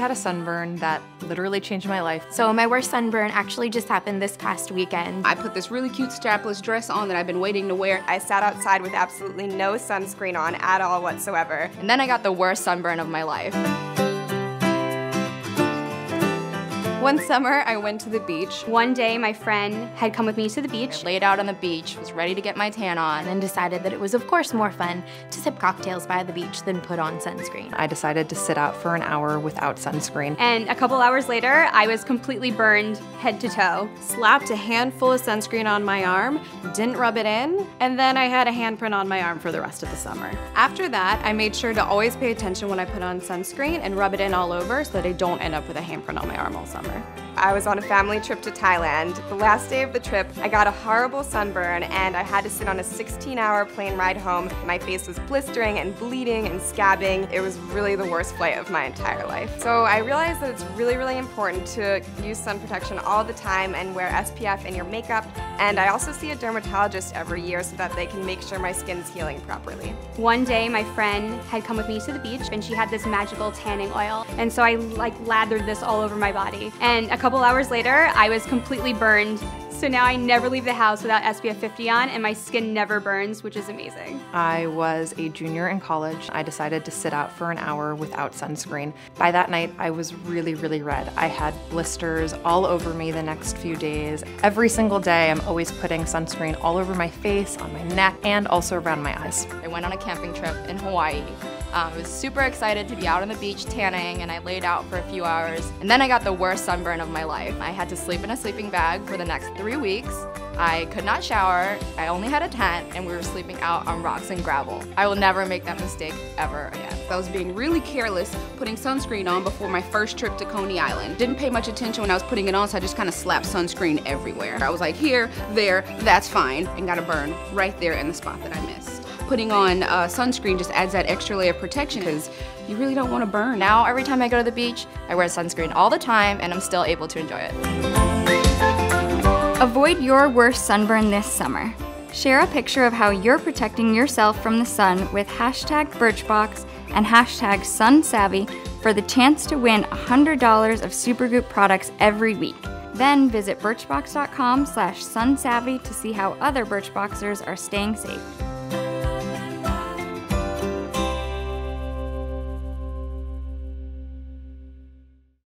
had a sunburn that literally changed my life. So my worst sunburn actually just happened this past weekend. I put this really cute strapless dress on that I've been waiting to wear. I sat outside with absolutely no sunscreen on at all whatsoever. And then I got the worst sunburn of my life. One summer, I went to the beach. One day, my friend had come with me to the beach. I laid out on the beach, was ready to get my tan on, and decided that it was, of course, more fun to sip cocktails by the beach than put on sunscreen. I decided to sit out for an hour without sunscreen. And a couple hours later, I was completely burned head to toe. Slapped a handful of sunscreen on my arm, didn't rub it in, and then I had a handprint on my arm for the rest of the summer. After that, I made sure to always pay attention when I put on sunscreen and rub it in all over so that I don't end up with a handprint on my arm all summer. I was on a family trip to Thailand. The last day of the trip, I got a horrible sunburn and I had to sit on a 16-hour plane ride home. My face was blistering and bleeding and scabbing. It was really the worst flight of my entire life. So I realized that it's really, really important to use sun protection all the time and wear SPF in your makeup. And I also see a dermatologist every year so that they can make sure my skin's healing properly. One day, my friend had come with me to the beach and she had this magical tanning oil. And so I lathered this all over my body. And a couple hours later, I was completely burned. So now I never leave the house without SPF 50 on and my skin never burns, which is amazing. I was a junior in college. I decided to sit out for an hour without sunscreen. By that night, I was really, really red. I had blisters all over me the next few days. Every single day, I'm always putting sunscreen all over my face, on my neck, and also around my eyes. I went on a camping trip in Hawaii. I was super excited to be out on the beach tanning, and I laid out for a few hours. And then I got the worst sunburn of my life. I had to sleep in a sleeping bag for the next 3 weeks. I could not shower, I only had a tent, and we were sleeping out on rocks and gravel. I will never make that mistake ever again. I was being really careless putting sunscreen on before my first trip to Coney Island. Didn't pay much attention when I was putting it on, so I just kind of slapped sunscreen everywhere. I was like, here, there, that's fine, and got a burn right there in the spot that I missed. Putting on sunscreen just adds that extra layer of protection because you really don't want to burn. Now, every time I go to the beach, I wear sunscreen all the time, and I'm still able to enjoy it. Avoid your worst sunburn this summer. Share a picture of how you're protecting yourself from the sun with hashtag Birchbox and hashtag SunSavvy for the chance to win $100 of Supergoop products every week. Then visit birchbox.com/sunsavvy to see how other Birchboxers are staying safe.